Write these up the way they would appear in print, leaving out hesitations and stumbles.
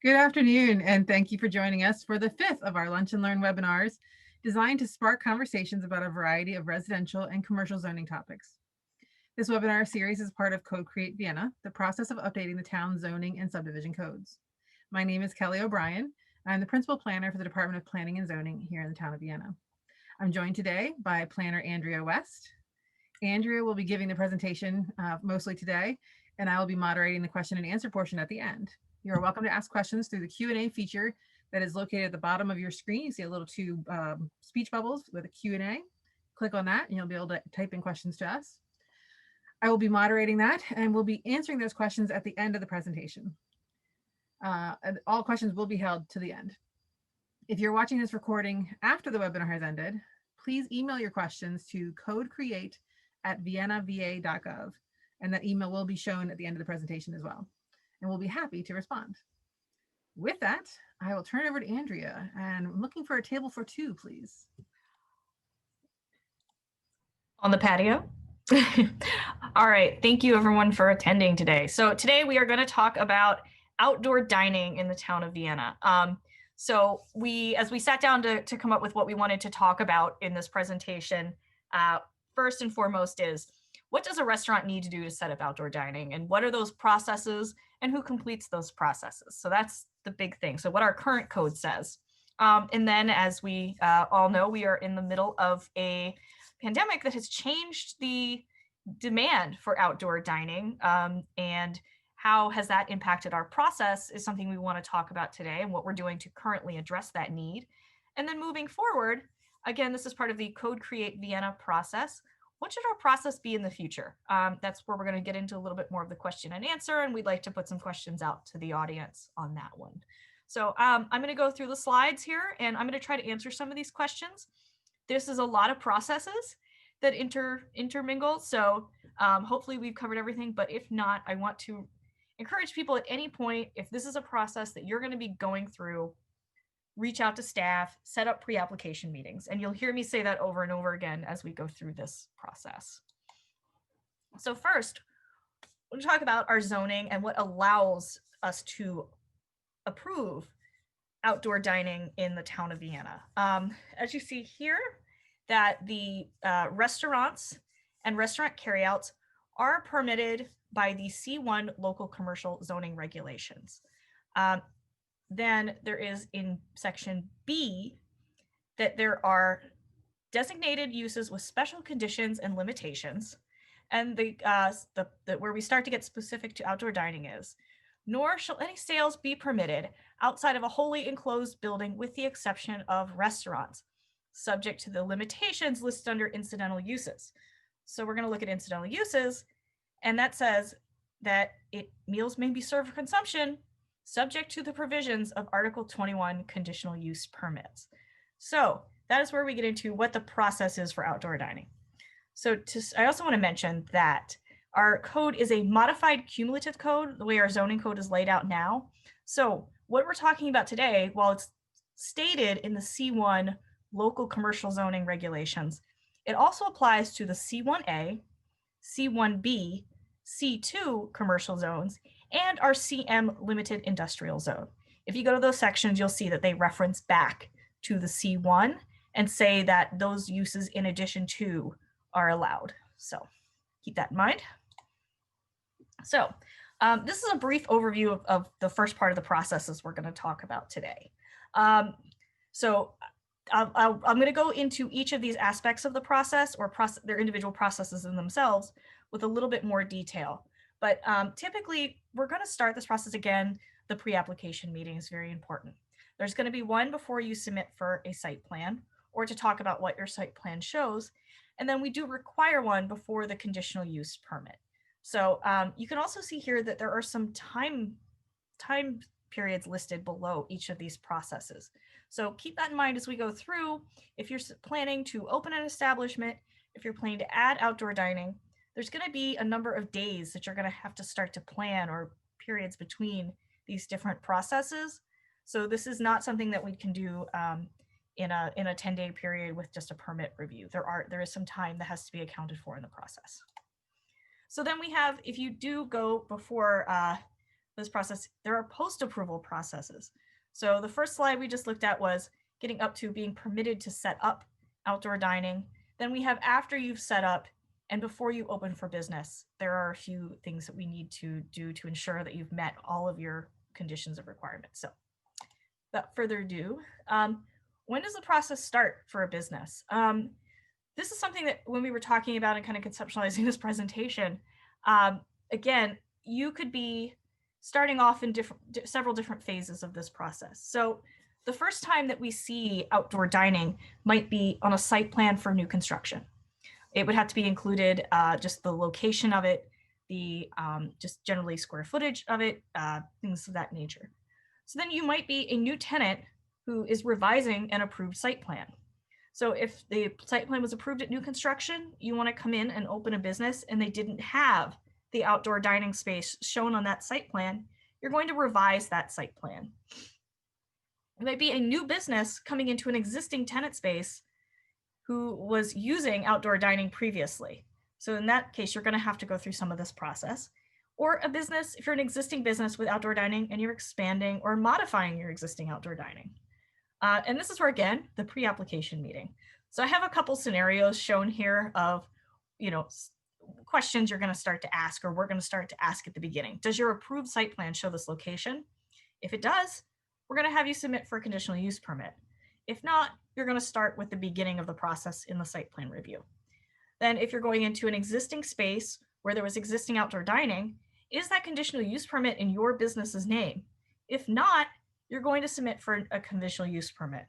Good afternoon, and thank you for joining us for the fifth of our Lunch and Learn webinars designed to spark conversations about a variety of residential and commercial zoning topics. This webinar series is part of Code Create Vienna, the process of updating the town's zoning and subdivision codes. My name is Kelly O'Brien. I'm the principal planner for the Department of Planning and Zoning here in the town of Vienna. I'm joined today by planner Andrea West. Andrea will be giving the presentation mostly today, and I will be moderating the question and answer portion at the end. You are welcome to ask questions through the Q&A feature that is located at the bottom of your screen. You see a little two speech bubbles with a Q&A. Click on that and you'll be able to type in questions to us. I will be moderating that and we'll be answering those questions at the end of the presentation. And all questions will be held to the end. If you're watching this recording after the webinar has ended, please email your questions to codecreate@viennava.gov, and that email will be shown at the end of the presentation as well, and we'll be happy to respond. With that, I will turn it over to Andrea, and I'm looking for a table for two, please. On the patio. All right, thank you everyone for attending today. So today we are going to talk about outdoor dining in the town of Vienna. So as we sat down to come up with what we wanted to talk about in this presentation, first and foremost is, what does a restaurant need to do to set up outdoor dining? And what are those processes and who completes those processes? So that's the big thing. So what our current code says. And then as we all know, we are in the middle of a pandemic that has changed the demand for outdoor dining, and how has that impacted our process is something we want to talk about today, and what we're doing to currently address that need. And then moving forward, again, this is part of the Code Create Vienna process. What should our process be in the future? That's where we're going to get into a little bit more of the question and answer, and we'd like to put some questions out to the audience on that one. So I'm going to go through the slides here, and I'm going to try to answer some of these questions. This is a lot of processes that intermingle, so hopefully we've covered everything, but if not, I want to encourage people at any point, if this is a process that you're going to be going through, reach out to staff, set up pre-application meetings, and you'll hear me say that over and over again as we go through this process. So first, we'll talk about our zoning and what allows us to approve outdoor dining in the town of Vienna. As you see here, that the restaurants and restaurant carryouts are permitted by the C1 local commercial zoning regulations. Then there is in section B that there are designated uses with special conditions and limitations. And where we start to get specific to outdoor dining is, nor shall any sales be permitted outside of a wholly enclosed building with the exception of restaurants, subject to the limitations listed under incidental uses. So we're going to look at incidental uses, and that says that meals may be served for consumption subject to the provisions of Article 21 Conditional Use Permits. So that is where we get into what the process is for outdoor dining. So I also want to mention that our code is a modified cumulative code, the way our zoning code is laid out now. So what we're talking about today, while it's stated in the C1 local commercial zoning regulations, it also applies to the C1A, C1B, C2 commercial zones, and our CM limited industrial zone. If you go to those sections, you'll see that they reference back to the C1 and say that those uses in addition to are allowed. So keep that in mind. So this is a brief overview of the first part of the processes we're going to talk about today. I'm going to go into each of these aspects of the process, or their individual processes in themselves, with a little bit more detail. But typically, we're going to start this process again. The pre-application meeting is very important. There's going to be one before you submit for a site plan, or to talk about what your site plan shows. And then we do require one before the conditional use permit. So you can also see here that there are some time periods listed below each of these processes. So keep that in mind as we go through. If you're planning to open an establishment, if you're planning to add outdoor dining, there's going to be a number of days that you're going to have to start to plan, or periods between these different processes. So this is not something that we can do in a 10-day period with just a permit review. There is some time that has to be accounted for in the process. So then we have, if you do go before this process, there are post-approval processes. So the first slide we just looked at was getting up to being permitted to set up outdoor dining. Then we have after you've set up and before you open for business, there are a few things that we need to do to ensure that you've met all of your conditions of requirement. So without further ado, when does the process start for a business? This is something that when we were talking about and kind of conceptualizing this presentation, again, you could be starting off in several different phases of this process. So the first time that we see outdoor dining might be on a site plan for new construction. It would have to be included just the location of it, the just generally square footage of it, things of that nature. So then you might be a new tenant who is revising an approved site plan. So if the site plan was approved at new construction, you want to come in and open a business and they didn't have the outdoor dining space shown on that site plan, you're going to revise that site plan. It might be a new business coming into an existing tenant space who was using outdoor dining previously. So in that case, you're going to have to go through some of this process. Or a business, if you're an existing business with outdoor dining and you're expanding or modifying your existing outdoor dining. And this is where, again, the pre-application meeting. So I have a couple scenarios shown here of, questions you're going to start to ask, or we're going to start to ask at the beginning. Does your approved site plan show this location? If it does, we're going to have you submit for a conditional use permit. If not, you're going to start with the beginning of the process in the site plan review. Then if you're going into an existing space where there was existing outdoor dining, is that conditional use permit in your business's name? If not, you're going to submit for a conditional use permit.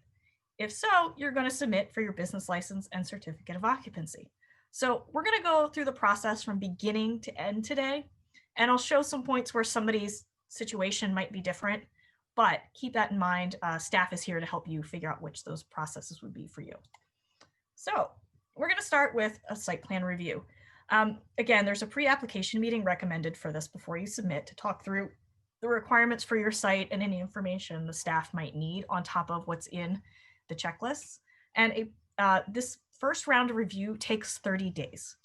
If so, you're going to submit for your business license and certificate of occupancy. So we're going to go through the process from beginning to end today, and I'll show some points where somebody's situation might be different, but keep that in mind. Staff is here to help you figure out which those processes would be for you. So we're going to start with a site plan review. Again, there's a pre-application meeting recommended for this before you submit to talk through the requirements for your site and any information the staff might need on top of what's in the checklists. And this first round of review takes 30 days.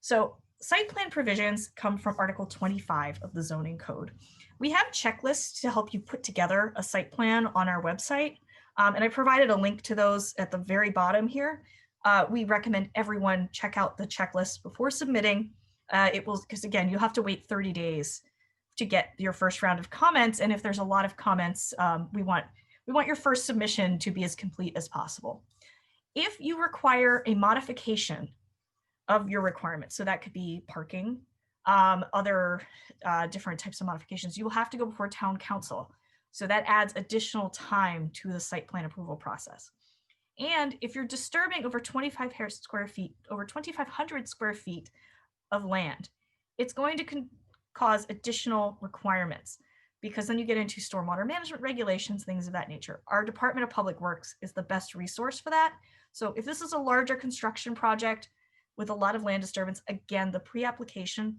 So site plan provisions come from Article 25 of the zoning code. We have checklists to help you put together a site plan on our website. And I provided a link to those at the very bottom here. We recommend everyone check out the checklist before submitting. Because again, you'll have to wait 30 days to get your first round of comments. And if there's a lot of comments, we want your first submission to be as complete as possible. If you require a modification of your requirements, so that could be parking, other different types of modifications, you will have to go before town council. So that adds additional time to the site plan approval process. And if you're disturbing over 2,500 square feet of land, it's going to cause additional requirements, because then you get into stormwater management regulations, things of that nature. Our Department of Public Works is the best resource for that. So if this is a larger construction project with a lot of land disturbance, again, the pre-application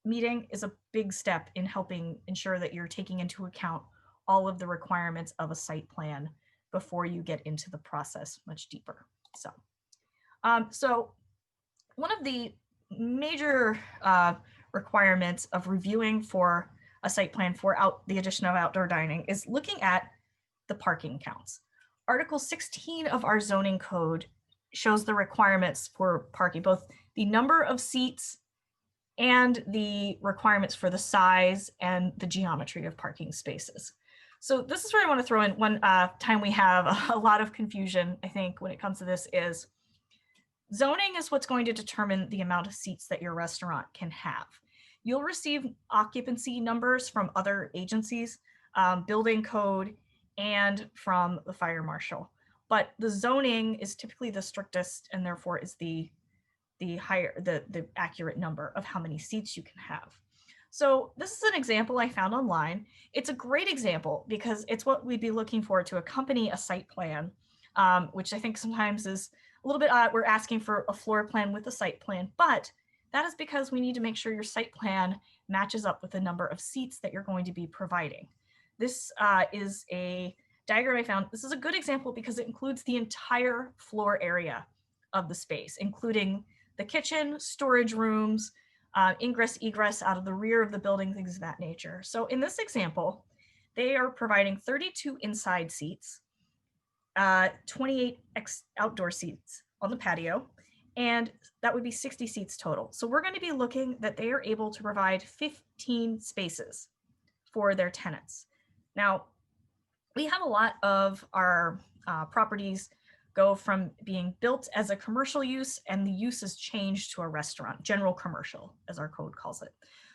meeting is a big step in helping ensure that you're taking into account all of the requirements of a site plan before you get into the process much deeper. So one of the major requirements of reviewing for a site plan for the addition of outdoor dining is looking at the parking counts. Article 16 of our zoning code shows the requirements for parking, both the number of seats and the requirements for the size and the geometry of parking spaces. So this is where I want to throw in one time we have a lot of confusion, I think, when it comes to this is zoning is what's going to determine the amount of seats that your restaurant can have. You'll receive occupancy numbers from other agencies, building code, and from the fire marshal. But the zoning is typically the strictest, and therefore is the accurate number of how many seats you can have. So this is an example I found online. It's a great example because it's what we'd be looking for to accompany a site plan, which I think sometimes is a little bit odd. We're asking for a floor plan with a site plan, but that is because we need to make sure your site plan matches up with the number of seats that you're going to be providing. This is a diagram I found. This is a good example because it includes the entire floor area of the space, including the kitchen, storage rooms, ingress, egress out of the rear of the building, things of that nature. So in this example, they are providing 32 inside seats, 28 outdoor seats on the patio, and that would be 60 seats total. So we're going to be looking that they are able to provide 15 spaces for their tenants. Now, we have a lot of our properties go from being built as a commercial use, and the use is changed to a restaurant, general commercial, as our code calls it.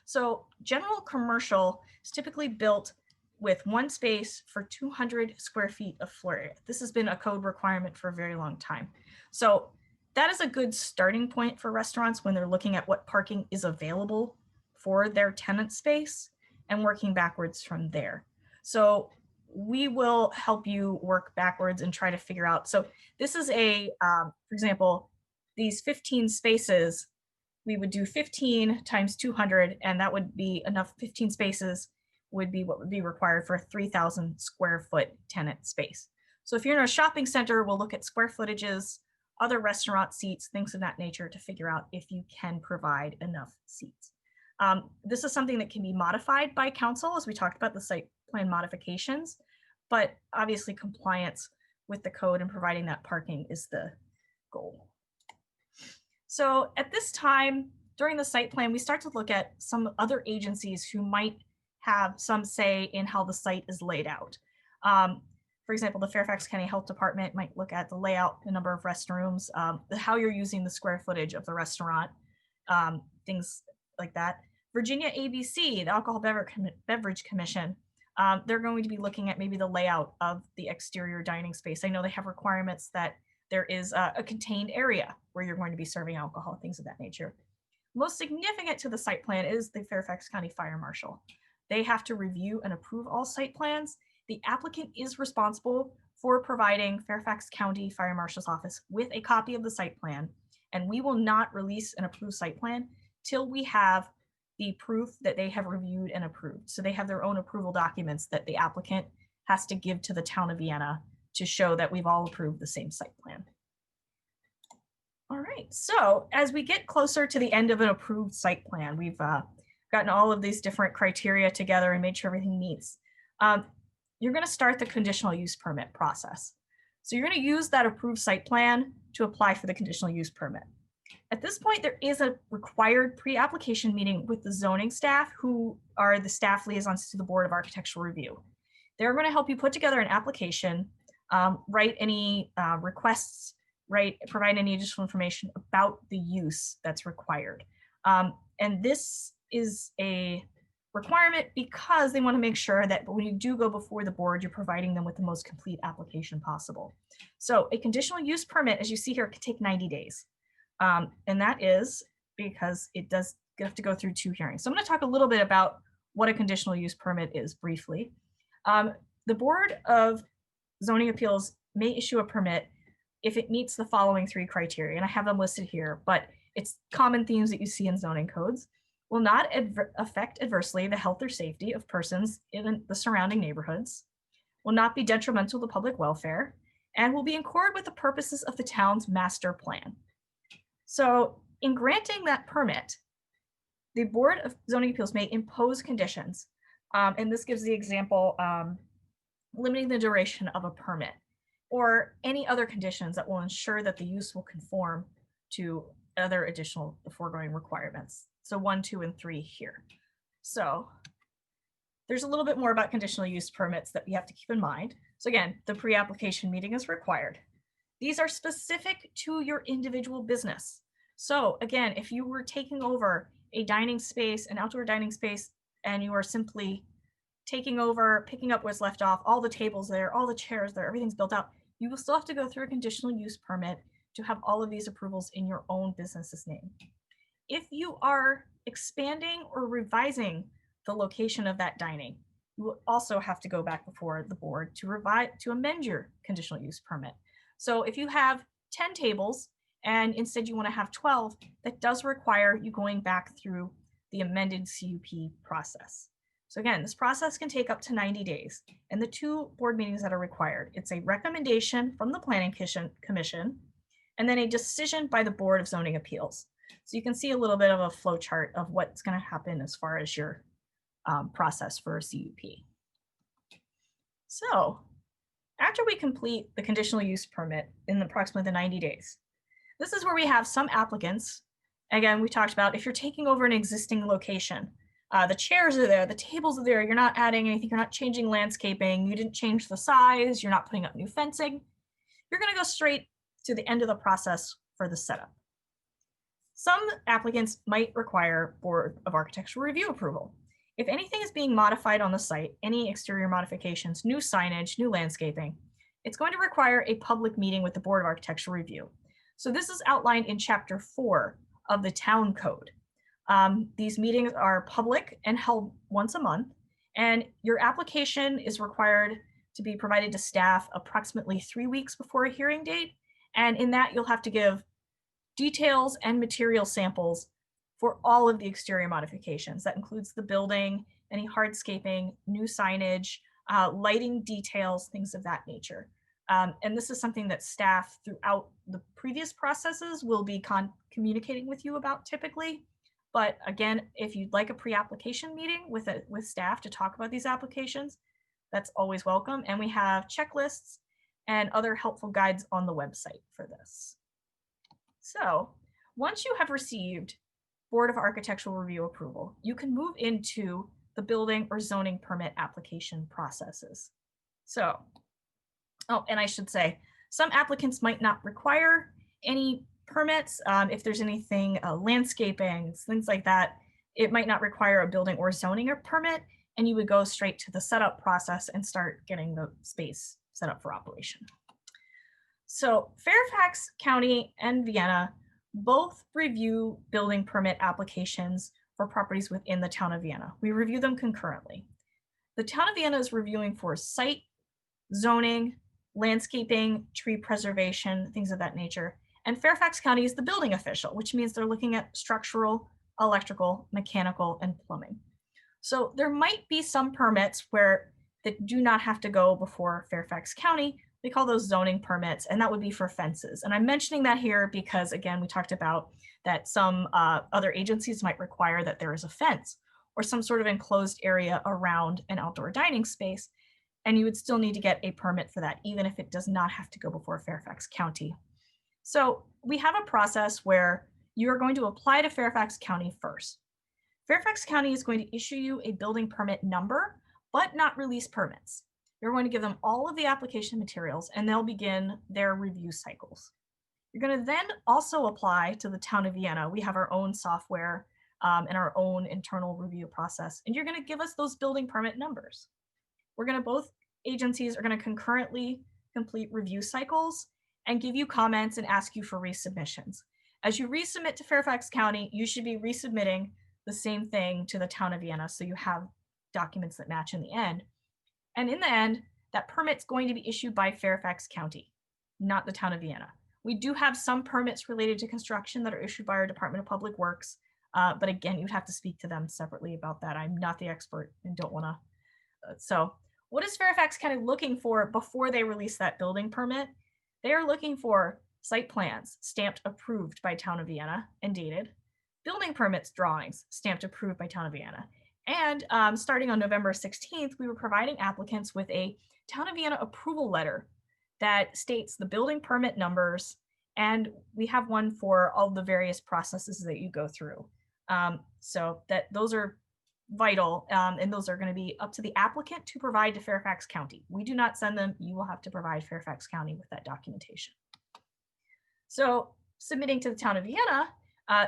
So general commercial is typically built with one space for 200 square feet of floor area. This has been a code requirement for a very long time. So that is a good starting point for restaurants when they're looking at what parking is available for their tenant space and working backwards from there. So we will help you work backwards and try to figure out. So this is a, for example, these 15 spaces, we would do 15 times 200, and that would be enough. 15 spaces would be what would be required for a 3,000 square foot tenant space. So if you're in a shopping center, we'll look at square footages, other restaurant seats, things of that nature to figure out if you can provide enough seats. This is something that can be modified by council, as we talked about the site plan modifications, but obviously compliance with the code and providing that parking is the goal. So at this time, during the site plan, we start to look at some other agencies who might have some say in how the site is laid out. For example, the Fairfax County Health Department might look at the layout, the number of restrooms, how you're using the square footage of the restaurant, things like that. Virginia ABC, the Alcohol Beverage Commission, they're going to be looking at maybe the layout of the exterior dining space. I know they have requirements that there is a contained area where you're going to be serving alcohol, things of that nature. Most significant to the site plan is the Fairfax County Fire Marshal. They have to review and approve all site plans. The applicant is responsible for providing Fairfax County Fire Marshal's Office with a copy of the site plan, and we will not release an approved site plan till we have the proof that they have reviewed and approved. So they have their own approval documents that the applicant has to give to the town of Vienna to show that we've all approved the same site plan. All right, so as we get closer to the end of an approved site plan, we've gotten all of these different criteria together and made sure everything meets. You're going to start the conditional use permit process. So you're going to use that approved site plan to apply for the conditional use permit. At this point, there is a required pre-application meeting with the zoning staff, who are the staff liaisons to the Board of Architectural Review. They're going to help you put together an application, write any requests, provide any additional information about the use that's required. And this is a requirement because they want to make sure that when you do go before the board, you're providing them with the most complete application possible. So a conditional use permit, as you see here, can take 90 days. And that is because it does have to go through 2 hearings. So I'm going to talk a little bit about what a conditional use permit is briefly. The Board of Zoning Appeals may issue a permit if it meets the following 3 criteria, and I have them listed here, but it's common themes that you see in zoning codes. Will not affect adversely the health or safety of persons in the surrounding neighborhoods, will not be detrimental to public welfare, and will be in accord with the purposes of the town's master plan. So in granting that permit, the Board of Zoning Appeals may impose conditions, and this gives the example, limiting the duration of a permit, or any other conditions that will ensure that the use will conform to other additional the foregoing requirements. So 1, 2, and 3 here. So there's a little bit more about conditional use permits that we have to keep in mind. So again, the pre-application meeting is required. These are specific to your individual business. So again, if you were taking over a dining space, an outdoor dining space, and you are simply taking over, picking up what's left off, all the tables there, all the chairs there, everything's built out, you will still have to go through a conditional use permit to have all of these approvals in your own business's name. If you are expanding or revising the location of that dining, you will also have to go back before the board to amend your conditional use permit. So if you have 10 tables and instead you want to have 12, that does require you going back through the amended CUP process. So again, this process can take up to 90 days, and the 2 board meetings that are required, it's a recommendation from the Planning Commission, and then a decision by the Board of Zoning Appeals. So you can see a little bit of a flow chart of what's going to happen as far as your process for a CUP. So after we complete the conditional use permit in approximately the 90 days, this is where we have some applicants. Again, we talked about if you're taking over an existing location, the chairs are there, the tables are there, you're not adding anything, you're not changing landscaping, you didn't change the size, you're not putting up new fencing, you're going to go straight to the end of the process for the setup. Some applicants might require Board of Architectural Review approval. If anything is being modified on the site, any exterior modifications, new signage, new landscaping, it's going to require a public meeting with the Board of Architectural Review. So this is outlined in Chapter 4 of the Town Code. These meetings are public and held once a month, and your application is required to be provided to staff approximately 3 weeks before a hearing date. And in that, you'll have to give details and material samples for all of the exterior modifications. That includes the building, any hardscaping, new signage, lighting details, things of that nature. And this is something that staff throughout the previous processes will be communicating with you about typically. But again, if you'd like a pre-application meeting with staff to talk about these applications, that's always welcome. And we have checklists and other helpful guides on the website for this. So once you have received Board of Architectural Review approval, you can move into the building or zoning permit application processes. So, oh, and I should say, some applicants might not require any permits. If there's anything, landscaping, things like that, it might not require a building or zoning or permit, and you would go straight to the setup process and start getting the space set up for operation. So Fairfax County and Vienna both review building permit applications for properties within the town of Vienna. We review them concurrently. The town of Vienna is reviewing for site, zoning, landscaping, tree preservation, things of that nature. And Fairfax County is the building official, which means they're looking at structural, electrical, mechanical, and plumbing. So there might be some permits that do not have to go before Fairfax County. We call those zoning permits, and that would be for fences. And I'm mentioning that here because, again, we talked about that some other agencies might require that there is a fence or some sort of enclosed area around an outdoor dining space, and you would still need to get a permit for that, even if it does not have to go before Fairfax County. So we have a process where you are going to apply to Fairfax County first. Fairfax County is going to issue you a building permit number, but not release permits. You're going to give them all of the application materials and they'll begin their review cycles. You're going to then also apply to the town of Vienna. We have our own software and our own internal review process, and you're going to give us those building permit numbers. Both agencies are going to concurrently complete review cycles and give you comments and ask you for resubmissions. As you resubmit to Fairfax County, you should be resubmitting the same thing to the town of Vienna, so you have documents that match in the end. And in the end, that permit's going to be issued by Fairfax County, not the town of Vienna. We do have some permits related to construction that are issued by our Department of Public Works, but again, you'd have to speak to them separately about that. I'm not the expert and don't want to. So what is Fairfax County looking for before they release that building permit? They are looking for site plans stamped approved by town of Vienna and dated, building permits drawings stamped approved by town of Vienna. And starting on November 16th, we were providing applicants with a town of Vienna approval letter that states the building permit numbers, and we have one for all the various processes that you go through. So that those are vital, and those are going to be up to the applicant to provide to Fairfax County. We do not send them. You will have to provide Fairfax County with that documentation. So submitting to the town of Vienna,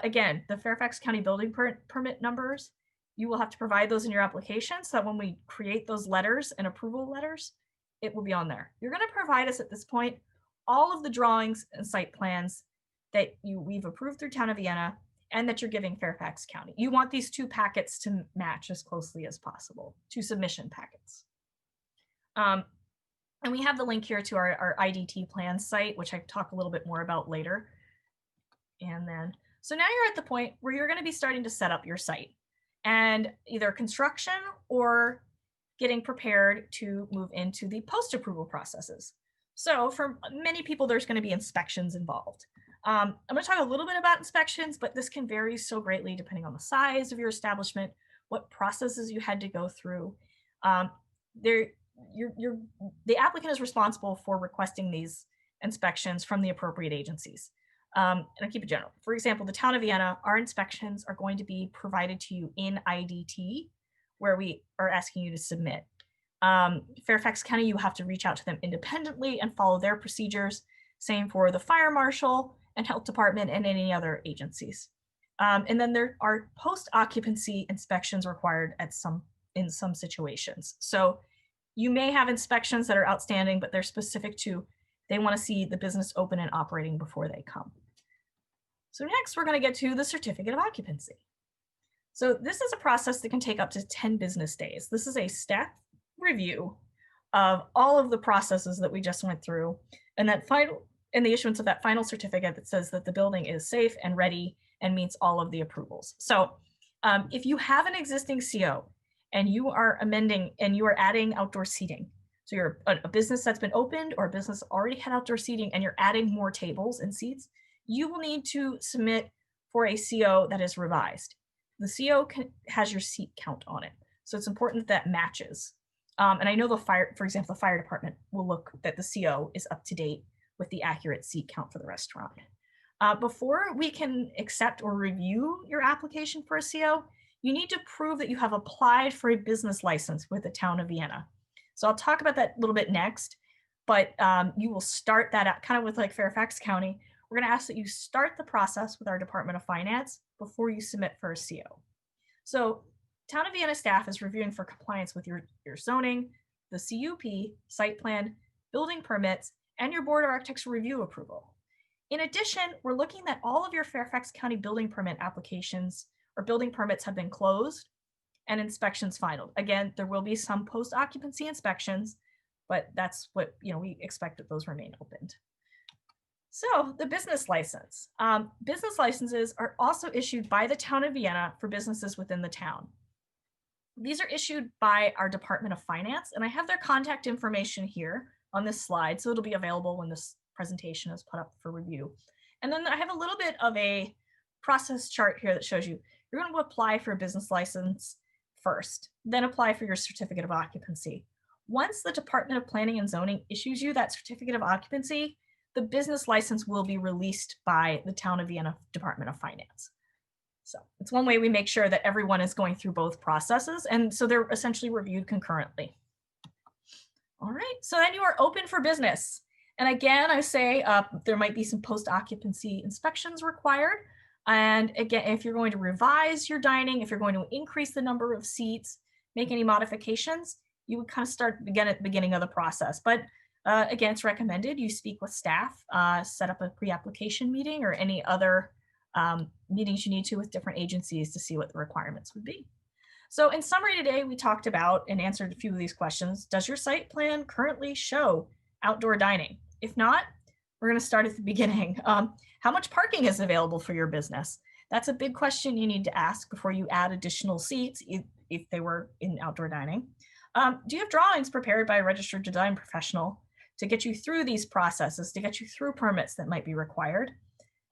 again, the Fairfax County building permit numbers, you will have to provide those in your application so that when we create those letters and approval letters, it will be on there. You're going to provide us at this point all of the drawings and site plans that we've approved through town of Vienna and that you're giving Fairfax County. You want these two packets to match as closely as possible, two submission packets. And we have the link here to our IDT plan site, which I talk a little bit more about later. And then, so now you're at the point where you're going to be starting to set up your site and either construction or getting prepared to move into the post-approval processes. So for many people, there's going to be inspections involved. I'm going to talk a little bit about inspections, but this can vary so greatly depending on the size of your establishment, what processes you had to go through. Um, there, the applicant is responsible for requesting these inspections from the appropriate agencies. And I'll keep it general. For example, the town of Vienna, our inspections are going to be provided to you in IDT, where we are asking you to submit. Fairfax County, you have to reach out to them independently and follow their procedures. Same for the fire marshal and health department and any other agencies. And then there are post-occupancy inspections required in some situations. So you may have inspections that are outstanding, but they're specific to, they want to see the business open and operating before they come. So next, we're going to get to the certificate of occupancy. So this is a process that can take up to 10 business days. This is a staff review of all of the processes that we just went through, and the issuance of that final certificate that says that the building is safe and ready and meets all of the approvals. So if you have an existing CO and you are amending and you are adding outdoor seating, so you're a business that's been opened or a business already had outdoor seating and you're adding more tables and seats, you will need to submit for a CO that is revised. The CO has your seat count on it. So it's important that matches. And I know for example, the fire department will look that the CO is up to date with the accurate seat count for the restaurant. Before we can accept or review your application for a CO, you need to prove that you have applied for a business license with the town of Vienna. So I'll talk about that a little bit next, but you will start that out kind of with like Fairfax County. We're going to ask that you start the process with our Department of Finance before you submit for a CO. So Town of Vienna staff is reviewing for compliance with your zoning, the CUP, site plan, building permits, and your board of architects review approval. In addition, we're looking that all of your Fairfax County building permit applications or building permits have been closed and inspections finalized. Again, there will be some post-occupancy inspections, but that's what we expect that those remain opened. So the business license. Business licenses are also issued by the town of Vienna for businesses within the town. These are issued by our Department of Finance, and I have their contact information here on this slide, so it'll be available when this presentation is put up for review. And then I have a little bit of a process chart here that shows you're going to apply for a business license first, then apply for your certificate of occupancy. Once the Department of Planning and Zoning issues you that certificate of occupancy, the business license will be released by the Town of Vienna Department of Finance. So it's one way we make sure that everyone is going through both processes, and so they're essentially reviewed concurrently. All right, so then you are open for business. And again, I say there might be some post-occupancy inspections required. And again, if you're going to revise your dining, if you're going to increase the number of seats, make any modifications, you would kind of start again at the beginning of the process. But again, it's recommended you speak with staff, set up a pre-application meeting or any other meetings you need to with different agencies to see what the requirements would be. So in summary today, we talked about and answered a few of these questions. Does your site plan currently show outdoor dining? If not, we're going to start at the beginning. How much parking is available for your business? That's a big question you need to ask before you add additional seats if they were in outdoor dining. Do you have drawings prepared by a registered design professional to get you through these processes, to get you through permits that might be required?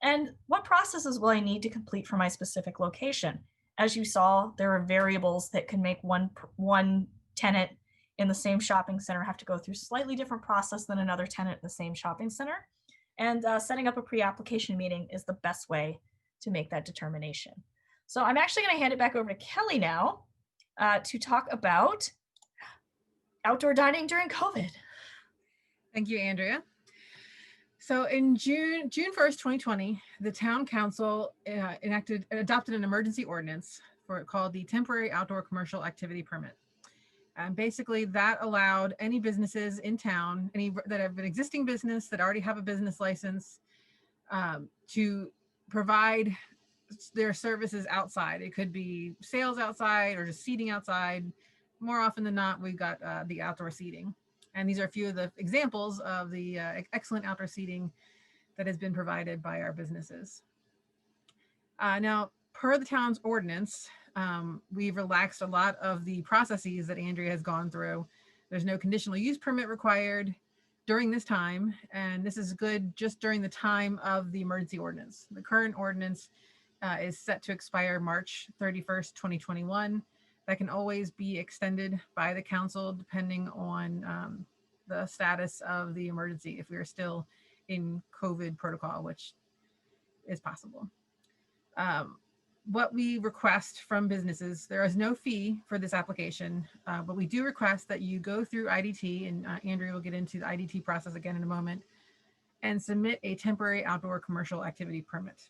And what processes will I need to complete for my specific location? As you saw, there are variables that can make one tenant in the same shopping center have to go through slightly different process than another tenant in the same shopping center. And setting up a pre-application meeting is the best way to make that determination. So I'm actually going to hand it back over to Kelly now to talk about outdoor dining during COVID. Thank you, Andrea. So in June 1st, 2020, the town council adopted an emergency ordinance called the Temporary Outdoor Commercial Activity Permit. And basically that allowed any businesses in town, any that have an existing business that already have a business license, to provide their services outside. It could be sales outside or just seating outside. More often than not, we've got the outdoor seating. And these are a few of the examples of the excellent outdoor seating that has been provided by our businesses. Now, per the town's ordinance, we've relaxed a lot of the processes that Andrea has gone through. There's no conditional use permit required. during this time, and this is good just during the time of the emergency ordinance. The current ordinance is set to expire March 31st, 2021. That can always be extended by the council depending on the status of the emergency, if we are still in COVID protocol, which is possible. What we request from businesses, there is no fee for this application, but we do request that you go through IDT, and Andrea will get into the IDT process again in a moment, and submit a temporary outdoor commercial activity permit.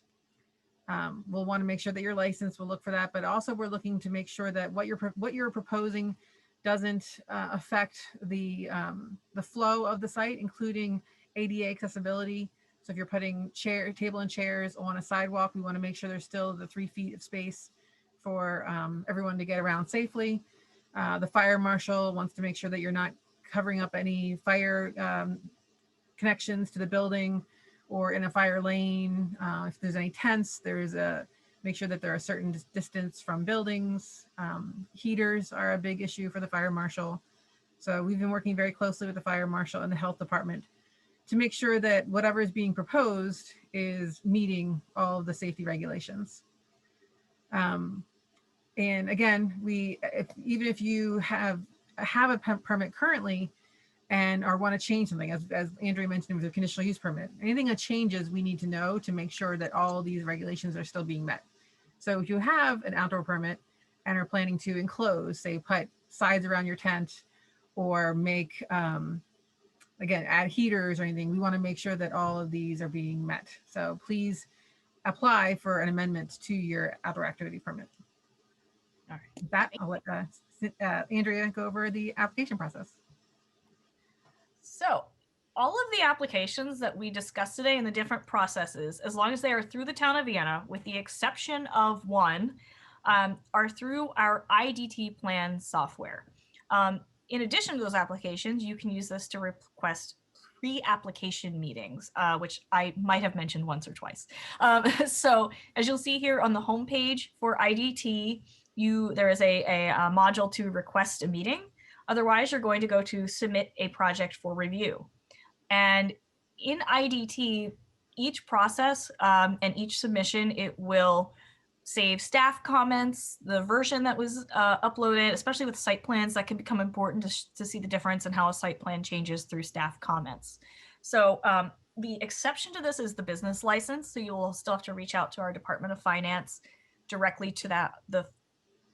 We'll want to make sure that you're licensed. We'll look for that, but also we're looking to make sure that what you're proposing doesn't affect the flow of the site, including ADA accessibility. So if you're putting table and chairs on a sidewalk, we want to make sure there's still the 3 feet of space for everyone to get around safely. The fire marshal wants to make sure that you're not covering up any fire connections to the building or in a fire lane. If there's any tents, make sure that there are certain distance from buildings. Heaters are a big issue for the fire marshal. So we've been working very closely with the fire marshal and the health department to make sure that whatever is being proposed is meeting all of the safety regulations. And again, even if you have a permit currently and or want to change something, as Andrea mentioned with the conditional use permit, anything that changes, we need to know to make sure that all of these regulations are still being met. So if you have an outdoor permit and are planning to enclose, say put sides around your tent or make, again, add heaters or anything, we want to make sure that all of these are being met. So please apply for an amendment to your outdoor activity permit. All right, with that, I'll let Andrea go over the application process. So all of the applications that we discussed today and the different processes, as long as they are through the town of Vienna, with the exception of one, are through our IDT plan software. In addition to those applications, you can use this to request pre-application meetings, which I might have mentioned once or twice. So as you'll see here on the homepage for IDT, there is a module to request a meeting. Otherwise, you're going to go to submit a project for review. And in IDT, each process and each submission, it will save staff comments, the version that was uploaded, especially with site plans, that can become important to see the difference in how a site plan changes through staff comments. So the exception to this is the business license. So you will still have to reach out to our Department of Finance directly to the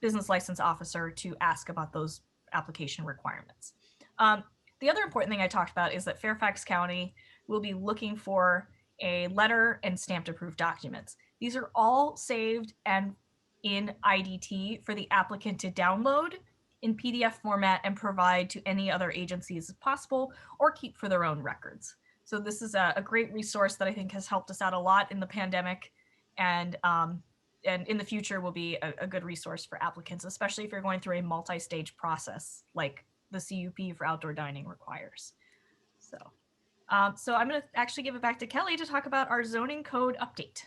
business license officer to ask about those application requirements. The other important thing I talked about is that Fairfax County will be looking for a letter and stamped approved documents. These are all saved and in IDT for the applicant to download in PDF format and provide to any other agencies as possible or keep for their own records. So this is a great resource that I think has helped us out a lot in the pandemic, and in the future will be a good resource for applicants, especially if you're going through a multi-stage process like the CUP for outdoor dining requires. So I'm going to actually give it back to Kelly to talk about our zoning code update.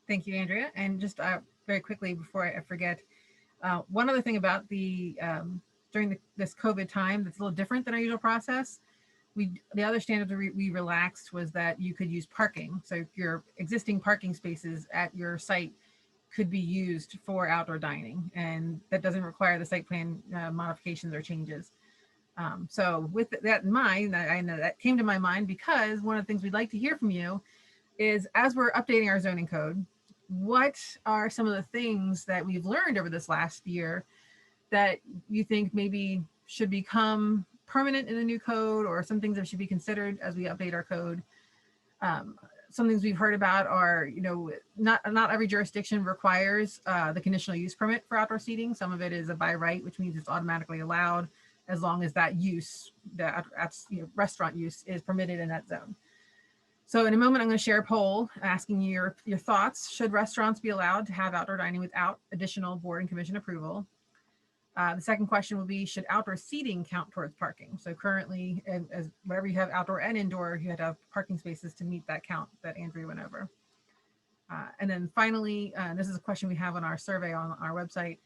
Thank you, Andrea. And just very quickly before I forget, one other thing about during this COVID time that's a little different than our usual process, the other standard we relaxed was that you could use parking. So your existing parking spaces at your site could be used for outdoor dining, and that doesn't require the site plan modifications or changes. So with that in mind, I know that came to my mind because one of the things we'd like to hear from you is, as we're updating our zoning code, what are some of the things that we've learned over this last year that you think maybe should become permanent in the new code, or some things that should be considered as we update our code? Some things we've heard about are, not every jurisdiction requires the conditional use permit for outdoor seating. Some of it is a by right, which means it's automatically allowed as long as that use, restaurant use, is permitted in that zone. So in a moment, I'm going to share a poll asking you your thoughts. Should restaurants be allowed to have outdoor dining without additional board and commission approval? The second question will be, should outdoor seating count towards parking? So currently, as wherever you have outdoor and indoor, you had to have parking spaces to meet that count that Andrea went over. And then finally, this is a question we have on our survey on our website.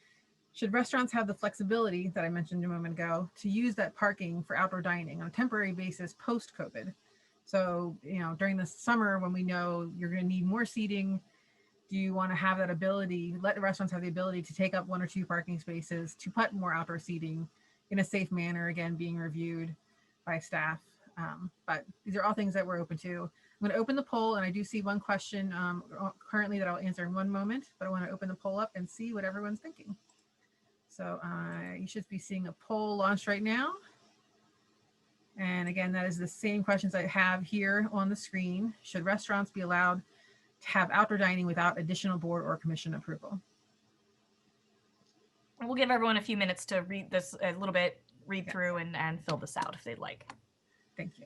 Should restaurants have the flexibility that I mentioned a moment ago to use that parking for outdoor dining on a temporary basis post-COVID? So, during the summer when we know you're going to need more seating, do you want to have that ability, let the restaurants have the ability to take up 1 or 2 parking spaces to put more outdoor seating in a safe manner, again, being reviewed by staff? But these are all things that we're open to. I'm going to open the poll, and I do see one question currently that I'll answer in one moment, but I want to open the poll up and see what everyone's thinking. So you should be seeing a poll launched right now. And again, that is the same questions I have here on the screen. Should restaurants be allowed to have outdoor dining without additional board or commission approval? We'll give everyone a few minutes to read this a little bit, read through and fill this out if they'd like. Thank you.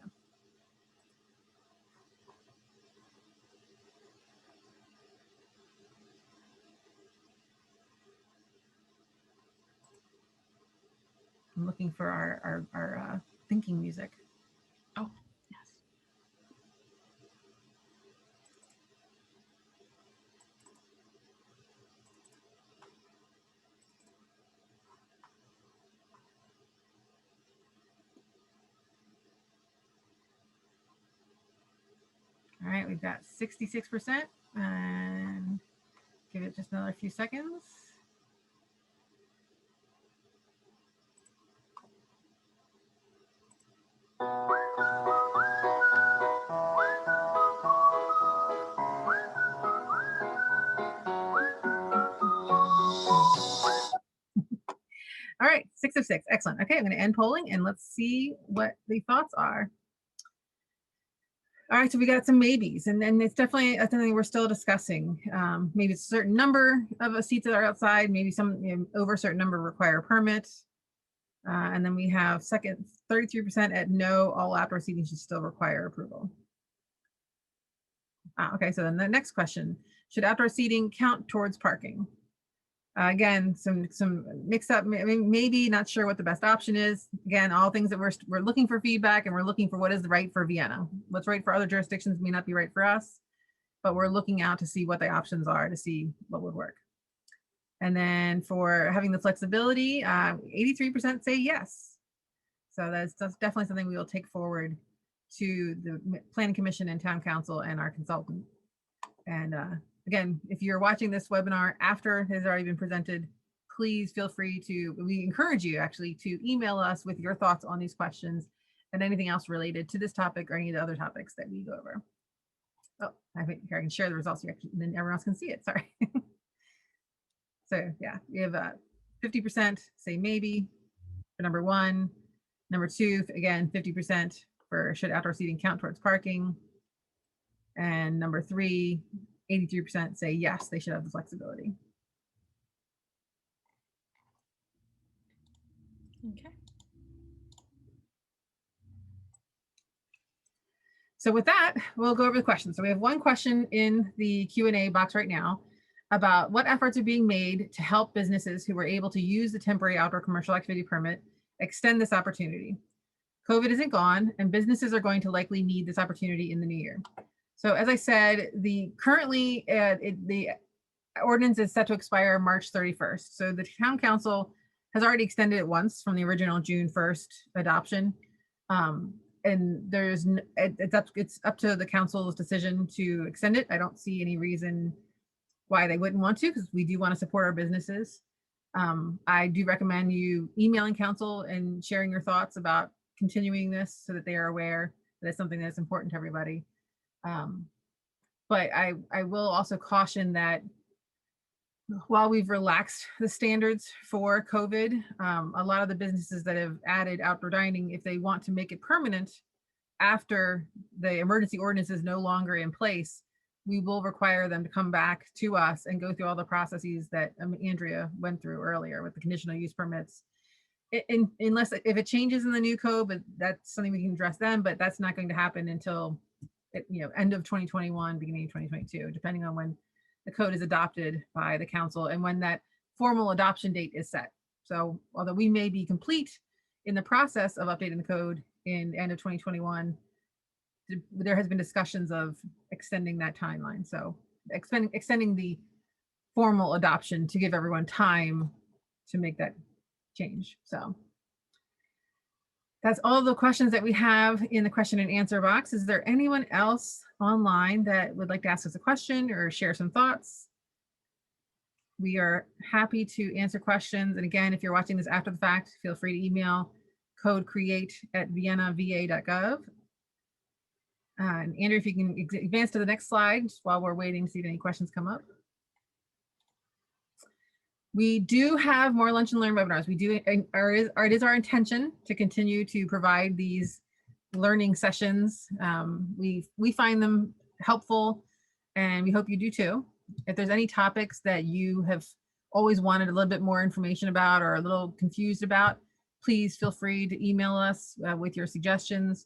I'm looking for our thinking music. Oh, yes. All right, we've got 66%, and give it just another few seconds. All right, 6 of 6. Excellent. Okay, I'm going to end polling and let's see what the thoughts are. All right, so we got some maybes, and then it's definitely something we're still discussing. Maybe it's a certain number of seats that are outside, maybe some over a certain number require a permit. And then we have second 33% at no, all outdoor seating should still require approval. Okay, so then the next question, should outdoor seating count towards parking? Again, some mix up, maybe not sure what the best option is. Again, all things that we're looking for feedback, and we're looking for what is right for Vienna. What's right for other jurisdictions may not be right for us, but we're looking out to see what the options are to see what would work. And then for having the flexibility, 83% say yes. So that's definitely something we will take forward to the Planning Commission and Town Council and our consultant. And again, if you're watching this webinar after it has already been presented, please feel free to, we encourage you actually to email us with your thoughts on these questions and anything else related to this topic or any of the other topics that we go over. Oh, I think here I can share the results here, and then everyone else can see it. Sorry. So yeah, we have 50% say maybe for number 1. Number 2, again, 50% for should outdoor seating count towards parking. And number 3, 83% say yes, they should have the flexibility. Okay. So with that, we'll go over the questions. So we have one question in the Q&A box right now about what efforts are being made to help businesses who were able to use the temporary outdoor commercial activity permit extend this opportunity. COVID isn't gone, and businesses are going to likely need this opportunity in the new year. So as I said, currently the ordinance is set to expire March 31st. So the town council has already extended it once from the original June 1st adoption. And it's up to the council's decision to extend it. I don't see any reason why they wouldn't want to, because we do want to support our businesses. I do recommend you emailing council and sharing your thoughts about continuing this so that they are aware that it's something that's important to everybody. But I will also caution that while we've relaxed the standards for COVID, a lot of the businesses that have added outdoor dining, if they want to make it permanent after the emergency ordinance is no longer in place, we will require them to come back to us and go through all the processes that Andrea went through earlier with the conditional use permits. Unless if it changes in the new code, but that's something we can address then, but that's not going to happen until end of 2021, beginning of 2022, depending on when the code is adopted by the council and when that formal adoption date is set. So although we may be complete in the process of updating the code in end of 2021, there has been discussions of extending that timeline. So extending the formal adoption to give everyone time to make that change. So that's all the questions that we have in the question and answer box. Is there anyone else online that would like to ask us a question or share some thoughts? We are happy to answer questions. And again, if you're watching this after the fact, feel free to email codecreate@viennava.gov. And Andrew, if you can advance to the next slide while we're waiting to see if any questions come up. We do have more Lunch and Learn webinars. We do, it is our intention to continue to provide these learning sessions. We find them helpful, and we hope you do too. If there's any topics that you have always wanted a little bit more information about or a little confused about, please feel free to email us with your suggestions.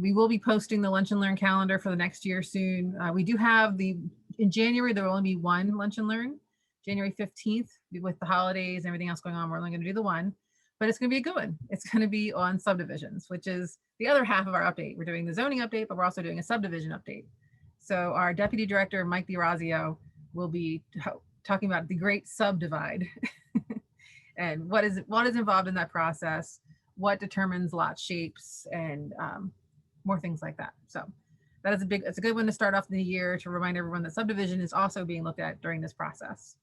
We will be posting the Lunch and Learn calendar for the next year soon. We do have in January, there will only be one Lunch and Learn. January 15th, with the holidays and everything else going on, we're only going to do the one, but it's going to be a good one. It's going to be on subdivisions, which is the other half of our update. We're doing the zoning update, but we're also doing a subdivision update. So our Deputy Director, Mike DiRazio, will be talking about the great subdivide and what is involved in that process, what determines lot shapes, and more things like that. So that is it's a good one to start off the year, to remind everyone that subdivision is also being looked at during this process.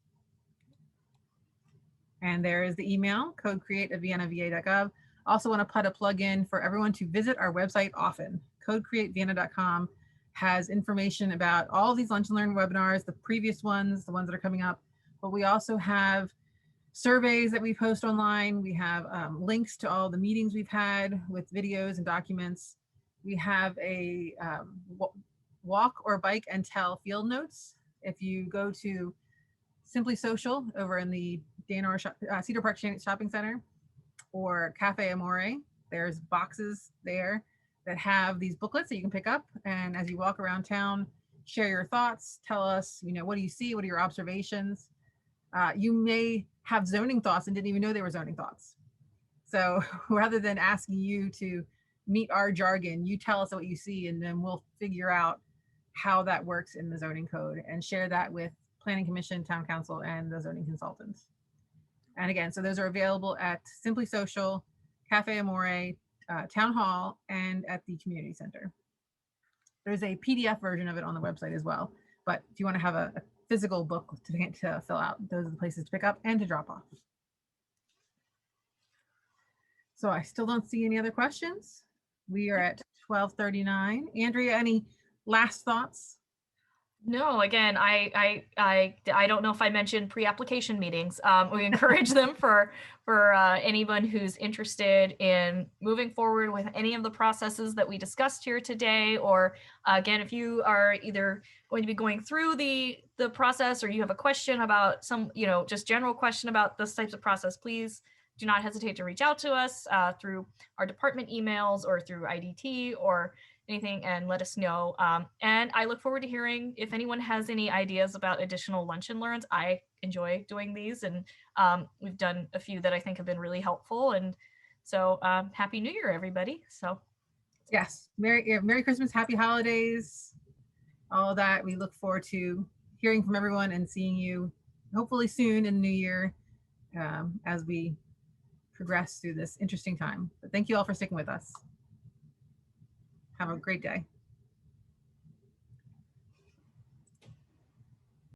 And there is the email, codecreate@viennava.gov. Also want to put a plug in for everyone to visit our website often. Codecreatevienna.com has information about all these Lunch and Learn webinars, the previous ones, the ones that are coming up, but we also have surveys that we post online. We have links to all the meetings we've had with videos and documents. We have a walk or bike and tell field notes. If you go to Simply Social over in the Cedar Park Shopping Center or Cafe Amore, there's boxes there that have these booklets that you can pick up, and as you walk around town, share your thoughts, tell us, what do you see, what are your observations. You may have zoning thoughts and didn't even know they were zoning thoughts. So rather than asking you to meet our jargon, you tell us what you see, and then we'll figure out how that works in the zoning code and share that with Planning Commission, Town Council, and the zoning consultants. And again, so those are available at Simply Social, Cafe Amore, Town Hall, and at the community center. There's a PDF version of it on the website as well. But if you want to have a physical book to fill out, those are the places to pick up and to drop off. So I still don't see any other questions. We are at 12:39. Andrea, any last thoughts? No, again, I don't know if I mentioned pre-application meetings. We encourage them for anyone who's interested in moving forward with any of the processes that we discussed here today. Or again, if you are either going to be going through the process, or you have a question about some, just general question about this types of process, please do not hesitate to reach out to us through our department emails or through IDT or anything, and let us know. And I look forward to hearing if anyone has any ideas about additional Lunch and Learns. I enjoy doing these, and we've done a few that I think have been really helpful. And so Happy New Year, everybody. So yes, Merry Christmas, Happy Holidays, all of that. We look forward to hearing from everyone and seeing you hopefully soon in the new year as we progress through this interesting time. But thank you all for sticking with us. Have a great day.